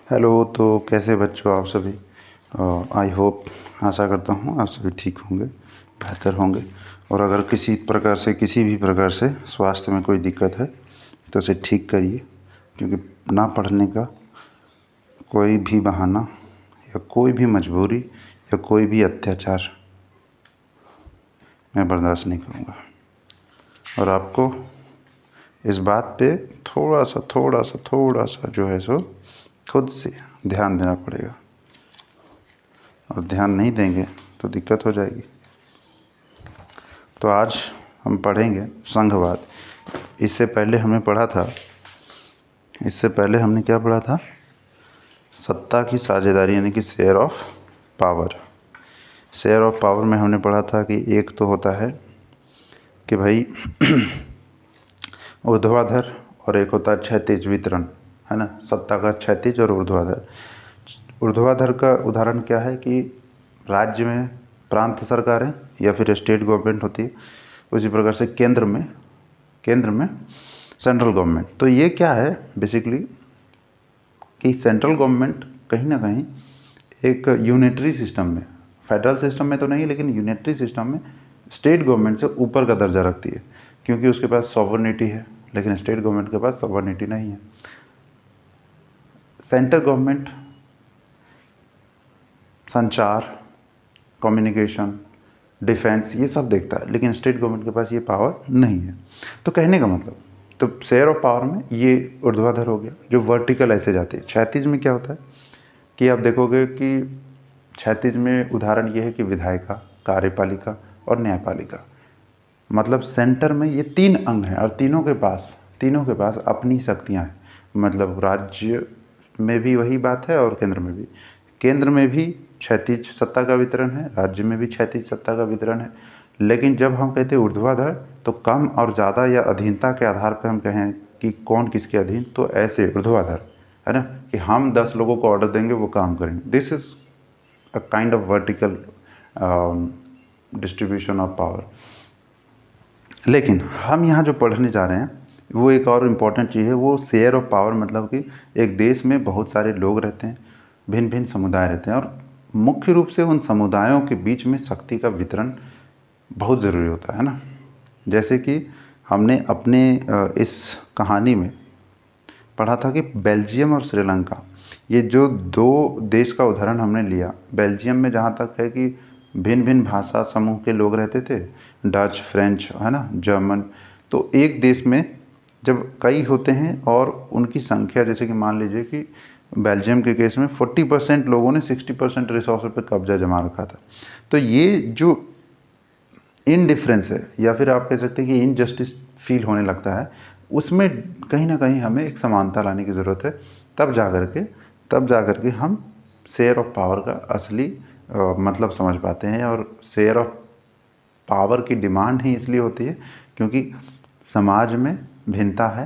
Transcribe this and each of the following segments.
Hello. तो कैसे बच्चों आप सभी? आई होप, आशा करता हूँ आप सभी ठीक होंगे, बेहतर होंगे। और अगर किसी भी प्रकार से स्वास्थ्य में कोई दिक्कत है तो उसे ठीक करिए, क्योंकि ना पढ़ने का कोई भी बहाना या कोई भी मजबूरी या कोई भी अत्याचार मैं बर्दाश्त नहीं करूँगा। और आपको इस बात पे थोड़ा सा जो है सो खुद से ध्यान देना पड़ेगा, और ध्यान नहीं देंगे तो दिक्कत हो जाएगी। तो आज हम पढ़ेंगे संघवाद। इससे पहले हमने क्या पढ़ा था? सत्ता की साझेदारी, यानी कि share of power. Share of power में हमने पढ़ा था कि एक तो होता है कि भाई ऊर्ध्वाधर, और एक होता है क्षैतिज वितरण, है ना। सत्ता का क्षैतिज और ऊर्ध्वाधर। ऊर्ध्वाधर का उदाहरण क्या है कि राज्य में प्रांत सरकारें या फिर स्टेट गवर्नमेंट होती है, उसी प्रकार से केंद्र में सेंट्रल गवर्नमेंट। तो ये क्या है बेसिकली कि सेंट्रल गवर्नमेंट कहीं ना कहीं एक यूनिटरी सिस्टम में, फेडरल सिस्टम में तो नहीं, लेकिन यूनिटरी सिस्टम में स्टेट गवर्नमेंट से ऊपर का दर्जा रखती है, क्योंकि उसके पास सॉवर्निटी है, लेकिन स्टेट गवर्नमेंट के पास सॉवर्निटी नहीं है। सेंट्रल गवर्नमेंट संचार, कम्युनिकेशन, डिफेंस ये सब देखता है, लेकिन स्टेट गवर्नमेंट के पास ये पावर नहीं है। तो कहने का मतलब, तो शेयर ऑफ पावर में ये ऊर्ध्वाधर हो गया, जो वर्टिकल ऐसे जाती है। क्षैतिज में क्या होता है कि आप देखोगे कि क्षैतिज में उदाहरण ये है कि विधायिका, कार्यपालिका और न्यायपालिका। मतलब सेंटर में ये तीन अंग हैं, और तीनों के पास अपनी शक्तियां हैं। मतलब राज्य में भी वही बात है और केंद्र में भी क्षैतिज सत्ता का वितरण है, राज्य में भी क्षैतिज सत्ता का वितरण है। लेकिन जब हम कहते हैं ऊर्ध्वाधर, तो कम और ज़्यादा या अधीनता के आधार पर हम कहें कि कौन किसके अधीन, तो ऐसे ऊर्ध्वाधर, है ना, कि हम 10 लोगों को ऑर्डर देंगे, वो काम करेंगे। This is a kind of vertical distribution of power. लेकिन हम यहाँ जो पढ़ने जा रहे हैं वो एक और इम्पॉर्टेंट चीज़ है, वो शेयर ऑफ पावर। मतलब कि एक देश में बहुत सारे लोग रहते हैं, भिन्न भिन्न समुदाय रहते हैं, और मुख्य रूप से उन समुदायों के बीच में शक्ति का वितरण बहुत ज़रूरी होता है ना। जैसे कि हमने अपने इस कहानी में पढ़ा था कि बेल्जियम और श्रीलंका, ये जो दो देश का उदाहरण हमने लिया। बेल्जियम में जहाँ तक है कि भिन्न भिन्न भाषा समूह के लोग रहते थे, डच, फ्रेंच, है ना, जर्मन। तो एक देश में जब कई होते हैं और उनकी संख्या, जैसे कि मान लीजिए कि बेल्जियम के केस में 40% लोगों ने 60% रिसोर्स पर कब्जा जमा रखा था। तो ये जो इनडिफरेंस है, या फिर आप कह सकते हैं कि इनजस्टिस फील होने लगता है, उसमें कहीं ना कहीं हमें एक समानता लाने की ज़रूरत है। तब जा कर के हम शेयर ऑफ पावर का असली मतलब समझ पाते हैं। और शेयर ऑफ पावर की डिमांड ही इसलिए होती है क्योंकि समाज में भिन्नता है,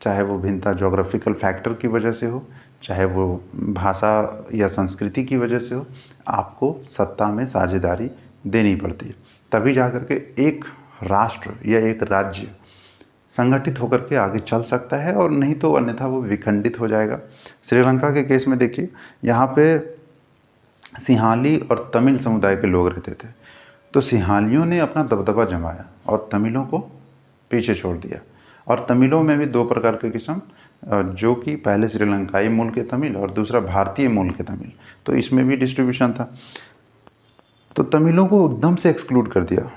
चाहे वो भिन्नता जोग्राफिकल फैक्टर की वजह से हो, चाहे वो भाषा या संस्कृति की वजह से हो, आपको सत्ता में साझेदारी देनी पड़ती है। तभी जा कर के एक राष्ट्र या एक राज्य संगठित होकर के आगे चल सकता है, और नहीं तो अन्यथा वो विखंडित हो जाएगा। श्रीलंका के केस में देखिए, यहाँ पे सिंहाली और तमिल समुदाय के लोग रहते थे। तो सिंहालियों ने अपना दबदबा जमाया और तमिलों को पीछे छोड़ दिया। और तमिलों में भी दो प्रकार के किस्म, जो कि पहले श्रीलंकाई मूल के तमिल और दूसरा भारतीय मूल के तमिल, तो इसमें भी डिस्ट्रीब्यूशन था। तो तमिलों को एकदम से एक्सक्लूड कर दिया।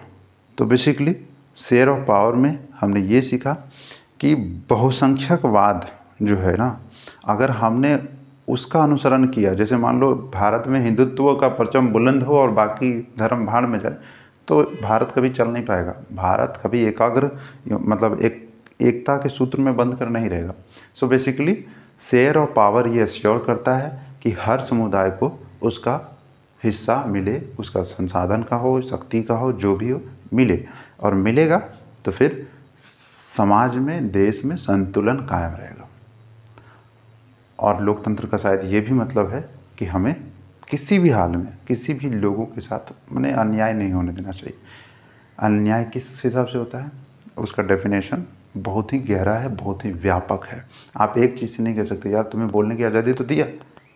तो बेसिकली शेयर ऑफ पावर में हमने ये सीखा कि बहुसंख्यकवाद जो है ना, अगर हमने उसका अनुसरण किया, जैसे मान लो भारत में हिंदुत्व का परचम बुलंद हो और बाकी धर्म भाड़ में जाए, तो भारत कभी चल नहीं पाएगा। भारत कभी एकाग्र, मतलब एकता के सूत्र में बंद कर नहीं रहेगा। So basically share of power ये एश्योर करता है कि हर समुदाय को उसका हिस्सा मिले, उसका संसाधन का हो, शक्ति का हो, जो भी हो मिले। और मिलेगा तो फिर समाज में, देश में संतुलन कायम रहेगा। और लोकतंत्र का शायद ये भी मतलब है कि हमें किसी भी हाल में किसी भी लोगों के साथ मैंने अन्याय नहीं होने देना चाहिए। अन्याय किस हिसाब से होता है, उसका डेफिनेशन बहुत ही गहरा है, बहुत ही व्यापक है। आप एक चीज़ से नहीं कह सकते यार तुम्हें बोलने की आज़ादी तो दिया,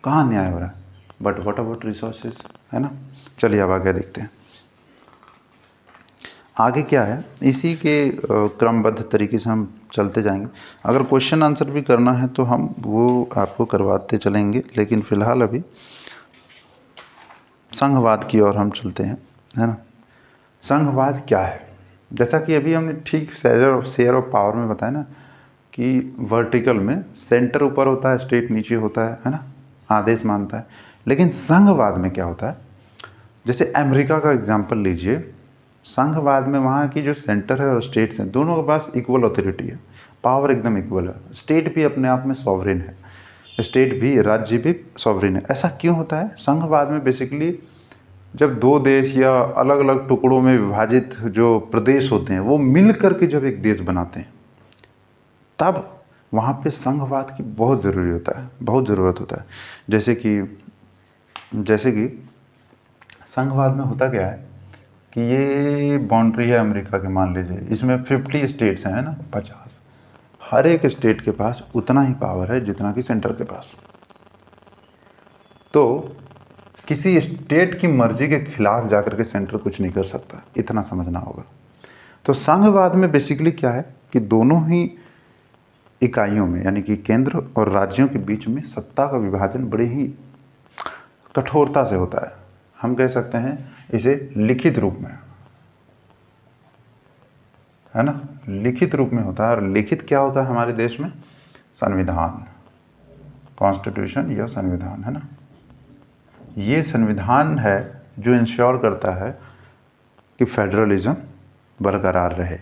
कहाँ न्याय हो रहा है? बट व्हाट अबाउट रिसोर्सेज, है ना। चलिए अब आगे देखते हैं आगे क्या है। इसी के क्रमबद्ध तरीके से हम चलते जाएंगे। अगर क्वेश्चन आंसर भी करना है तो हम वो आपको करवाते चलेंगे, लेकिन फ़िलहाल अभी संघवाद की ओर हम चलते हैं, है ना। संघवाद क्या है? जैसा कि अभी हमने ठीक शेयर ऑफ पावर में बताया ना कि वर्टिकल में सेंटर ऊपर होता है, स्टेट नीचे होता है ना, आदेश मानता है। लेकिन संघवाद में क्या होता है? जैसे अमेरिका का एग्जाम्पल लीजिए। संघवाद में वहाँ की जो सेंटर है और स्टेट्स हैं, दोनों के पास इक्वल अथॉरिटी है, पावर एकदम इक्वल है। स्टेट भी अपने आप में सॉवरेन है, स्टेट भी, राज्य भी सॉवरेन है। ऐसा क्यों होता है? संघवाद में बेसिकली जब दो देश या अलग अलग टुकड़ों में विभाजित जो प्रदेश होते हैं वो मिल करके जब एक देश बनाते हैं, तब वहाँ पे संघवाद की बहुत ज़रूरी होता है, बहुत ज़रूरत होता है। जैसे कि संघवाद में होता क्या है कि ये बाउंड्री है अमेरिका की, मान लीजिए इसमें 50 स्टेट्स हैं, है ना, 50। हर एक स्टेट के पास उतना ही पावर है जितना कि सेंटर के पास। तो किसी स्टेट की मर्जी के खिलाफ जाकर के सेंटर कुछ नहीं कर सकता, इतना समझना होगा। तो संघवाद में बेसिकली क्या है कि दोनों ही इकाइयों में, यानी कि केंद्र और राज्यों के बीच में सत्ता का विभाजन बड़े ही कठोरता से होता है। हम कह सकते हैं इसे लिखित रूप में, है ना, लिखित रूप में होता है। और लिखित क्या होता है हमारे देश में? संविधान, कॉन्स्टिट्यूशन या संविधान, है ना। ये संविधान है जो इंश्योर करता है कि फेडरलिज्म बरकरार रहे।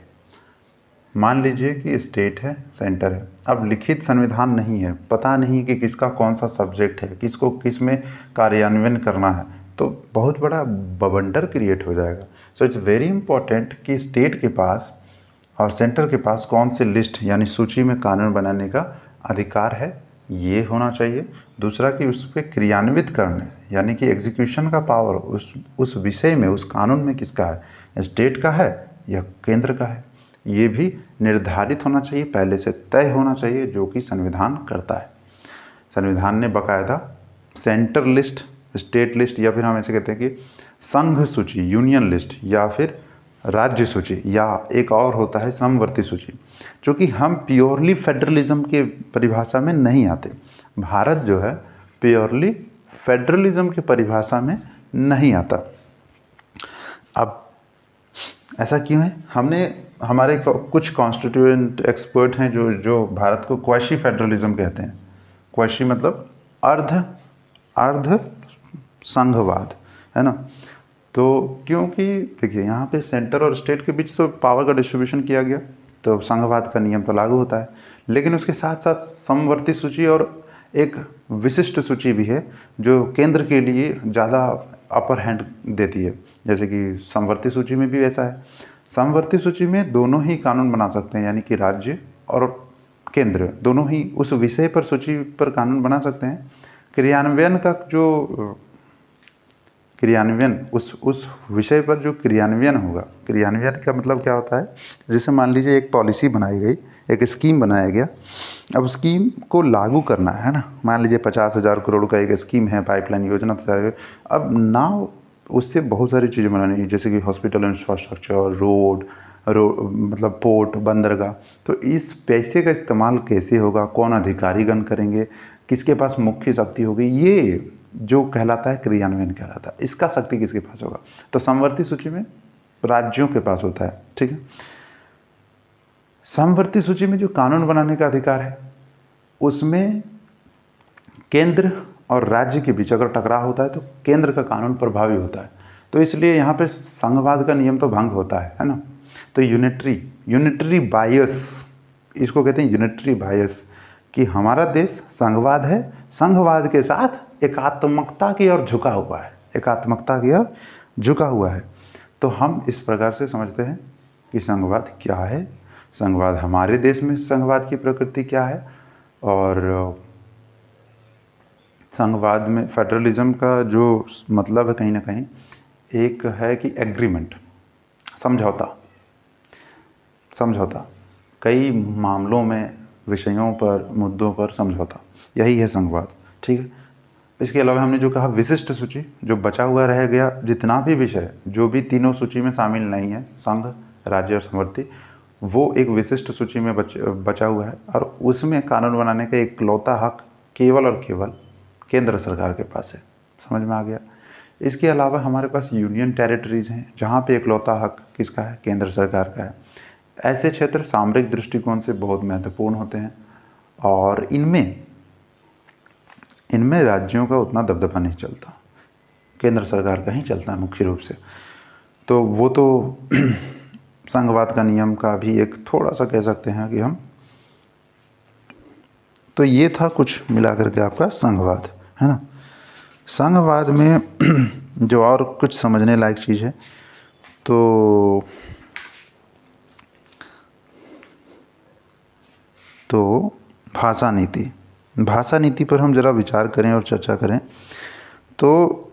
मान लीजिए कि स्टेट है, सेंटर है, अब लिखित संविधान नहीं है, पता नहीं कि किसका कौन सा सब्जेक्ट है, किसको किस में कार्यान्वयन करना है, तो बहुत बड़ा बवंडर क्रिएट हो जाएगा। सो इट्स वेरी इंपॉर्टेंट कि स्टेट के पास और सेंटर के पास कौन से लिस्ट यानी सूची में कानून बनाने का अधिकार है, ये होना चाहिए। दूसरा कि उस पर क्रियान्वित करने यानी कि एग्जीक्यूशन का पावर उस विषय में, उस कानून में किसका है, स्टेट का है या केंद्र का है, ये भी निर्धारित होना चाहिए, पहले से तय होना चाहिए, जो कि संविधान करता है। संविधान ने बाकायदा सेंटर लिस्ट, स्टेट लिस्ट, या फिर हम ऐसे कहते हैं कि संघ सूची, यूनियन लिस्ट, या फिर राज्य सूची, या एक और होता है समवर्ती सूची। क्योंकि हम प्योरली फेडरलिज्म के परिभाषा में नहीं आते, भारत जो है प्योरली फेडरलिज्म की परिभाषा में नहीं आता। अब ऐसा क्यों है? हमने हमारे कुछ कॉन्स्टिट्यूएंट एक्सपर्ट हैं जो भारत को क्वैशी फेडरलिज्म कहते हैं। क्वैशी मतलब अर्ध अर्ध संघवाद, है ना। तो क्योंकि देखिए यहाँ पे सेंटर और स्टेट के बीच तो पावर का डिस्ट्रीब्यूशन किया गया, तो संघवाद का नियम तो लागू होता है। लेकिन उसके साथ साथ समवर्ती सूची और एक विशिष्ट सूची भी है जो केंद्र के लिए ज़्यादा अपर हैंड देती है। जैसे कि समवर्ती सूची में भी ऐसा है। समवर्ती सूची में दोनों ही कानून बना सकते हैं, यानी कि राज्य और केंद्र दोनों ही उस विषय पर, सूची पर कानून बना सकते हैं। क्रियान्वयन का जो क्रियान्वयन उस विषय पर जो क्रियान्वयन होगा, क्रियान्वयन का मतलब क्या होता है? जैसे मान लीजिए एक पॉलिसी बनाई गई, एक स्कीम बनाया गया, अब स्कीम को लागू करना है ना। मान लीजिए 50,000 करोड़ का एक स्कीम है, पाइपलाइन योजना तैयार। अब ना उससे बहुत सारी चीज़ें बनानी है, जैसे कि हॉस्पिटल इंफ्रास्ट्रक्चर, रोड मतलब पोर्ट, बंदरगाह। तो इस पैसे का इस्तेमाल कैसे होगा, कौन अधिकारीगण करेंगे, किसके पास मुख्य शक्ति होगी, ये जो कहलाता है क्रियान्वयन कहलाता है। इसका शक्ति किसके पास होगा? तो समवर्ती सूची में राज्यों के पास होता है, ठीक है। समवर्ती सूची में जो कानून बनाने का अधिकार है, उसमें केंद्र और राज्य के बीच अगर टकराव होता है तो केंद्र का कानून प्रभावी होता है। तो इसलिए यहाँ पे संघवाद का नियम तो भंग होता है ना। तो यूनिटरी बायस, इसको कहते हैं यूनिटरी बायस, कि हमारा देश संघवाद है, संघवाद के साथ एकात्मकता की ओर झुका हुआ है, एकात्मकता की ओर झुका हुआ है। तो हम इस प्रकार से समझते हैं कि संघवाद क्या है, संघवाद हमारे देश में संघवाद की प्रकृति क्या है, और संघवाद में फेडरलिज्म का जो मतलब है कहीं ना कहीं एक है कि एग्रीमेंट, समझौता, समझौता कई मामलों में, विषयों पर, मुद्दों पर समझौता, यही है संघवाद, ठीक है। इसके अलावा हमने जो कहा विशिष्ट सूची, जो बचा हुआ रह गया जितना भी विषय जो भी तीनों सूची में शामिल नहीं है, संघ, राज्य और समवर्ती, वो एक विशिष्ट सूची में बचा हुआ है और उसमें कानून बनाने का इकलौता हक केवल और केवल केंद्र सरकार के पास है। समझ में आ गया। इसके अलावा हमारे पास यूनियन टेरिटरीज हैं जहाँ पे इकलौता हक किसका है, केंद्र सरकार का है। ऐसे क्षेत्र सामरिक दृष्टिकोण से बहुत महत्वपूर्ण होते हैं और इनमें राज्यों का उतना दबदबा नहीं चलता, केंद्र सरकार का ही चलता है मुख्य रूप से। तो वो तो संघवाद का नियम का भी एक थोड़ा सा कह सकते हैं कि हम, तो ये था कुछ मिला करके आपका संघवाद, है ना। संघवाद में जो और कुछ समझने लायक चीज़ है तो भाषा नीति, भाषा नीति पर हम ज़रा विचार करें और चर्चा करें तो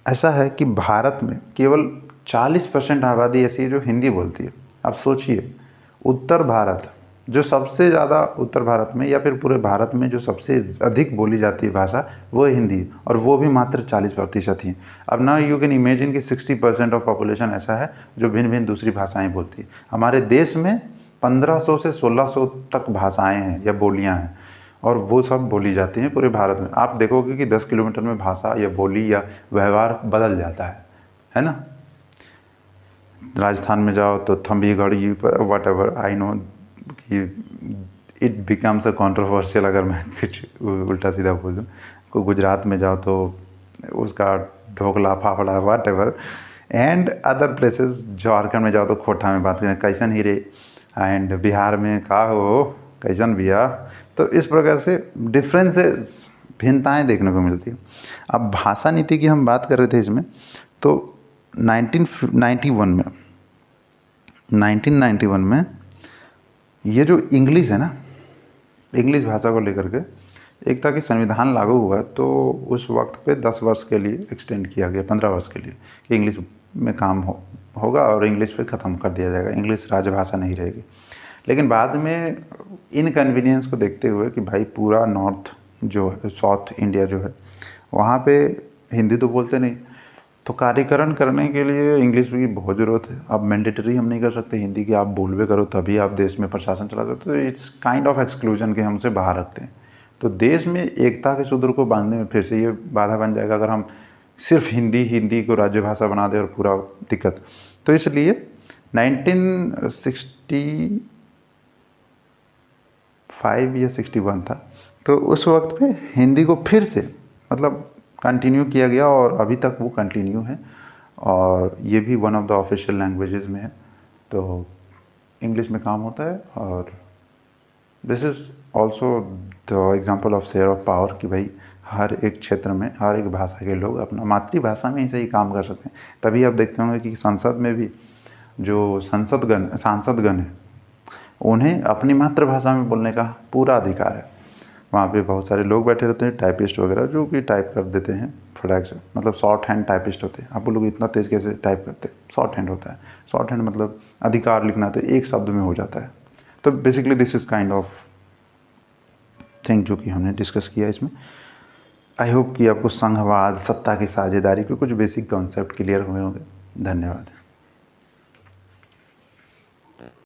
ऐसा है कि भारत में केवल 40% आबादी ऐसी है जो हिंदी बोलती है। अब सोचिए, उत्तर भारत जो सबसे ज़्यादा, उत्तर भारत में या फिर पूरे भारत में जो सबसे अधिक बोली जाती है भाषा वो है हिंदी, और वो भी मात्र 40% ही। अब ना यू कैन इमेजिन कि 60% ऑफ पॉपुलेशन ऐसा है जो भिन्न भिन्न दूसरी भाषाएं बोलती है। हमारे देश में 1500 से 1600 तक भाषाएं हैं या बोलियां हैं और वो सब बोली जाती हैं पूरे भारत में। आप देखोगे कि 10 किलोमीटर में भाषा या बोली या व्यवहार बदल जाता है ना। राजस्थान में जाओ तो थम्बीगढ़ी वट एवर, आई नो कि इट बिकम्स अ कॉन्ट्रोवर्शियल अगर मैं कुछ उल्टा सीधा बोल दूँ। को गुजरात में जाओ तो उसका dhokla fafda what ever, and other places, Jharkhand में जाओ तो खोटा में बात करें कैसन ही रे, एंड बिहार में का हो कैसन भैया। तो इस प्रकार से डिफरेंसेस, भिन्नताएँ देखने को मिलती है। अब भाषा नीति की हम बात कर रहे थे इसमें, तो 1991 में ये जो इंग्लिश है ना, इंग्लिश भाषा को लेकर के एक था कि संविधान लागू हुआ तो उस वक्त पे 10 वर्ष के लिए एक्सटेंड किया गया, 15 वर्ष के लिए, कि इंग्लिश में काम होगा और इंग्लिश पे ख़त्म कर दिया जाएगा, इंग्लिश राजभाषा नहीं रहेगी। लेकिन बाद में इनकन्वीनियंस को देखते हुए कि भाई पूरा नॉर्थ जो है, साउथ इंडिया जो है, वहाँ पे हिंदी तो बोलते नहीं, तो कार्यकरण करने के लिए इंग्लिश की बहुत ज़रूरत है। अब मैंडेटरी हम नहीं कर सकते हिंदी की, आप बोलबे करो तभी आप देश में प्रशासन चला सकते, तो इट्स काइंड ऑफ एक्सक्लूजन के हमसे बाहर रखते हैं। तो देश में एकता के सूत्र को बांधने में फिर से ये बाधा बन जाएगा अगर हम सिर्फ हिंदी को राज्य भाषा बना दें और पूरा दिक्कत। तो इसलिए 1965 या 61 था, तो उस वक्त पे हिंदी को फिर से मतलब कंटिन्यू किया गया और अभी तक वो कंटिन्यू है और ये भी one of the official languages में है। तो इंग्लिश में काम होता है और this is also the example of share of power कि भाई हर एक क्षेत्र में हर एक भाषा के लोग अपना मातृभाषा में ही सही काम कर सकते हैं। तभी आप देखते होंगे कि संसद में भी जो सांसदगण हैं उन्हें अपनी मातृभाषा में बोलने का पूरा अधिकार है। वहाँ पे बहुत सारे लोग बैठे रहते हैं, टाइपिस्ट वगैरह, जो कि टाइप कर देते हैं फटाक से, मतलब शॉर्ट हैंड टाइपिस्ट होते हैं। आप लोग इतना तेज़ कैसे टाइप करते हैं, शॉर्ट हैंड होता है। शॉर्ट हैंड मतलब अधिकार लिखना तो एक शब्द में हो जाता है। तो basically this is kind of thing जो कि हमने डिस्कस किया इसमें। आई होप कि आपको संघवाद, सत्ता की साझेदारी के कुछ बेसिक कॉन्सेप्ट क्लियर हुए होंगे। धन्यवाद।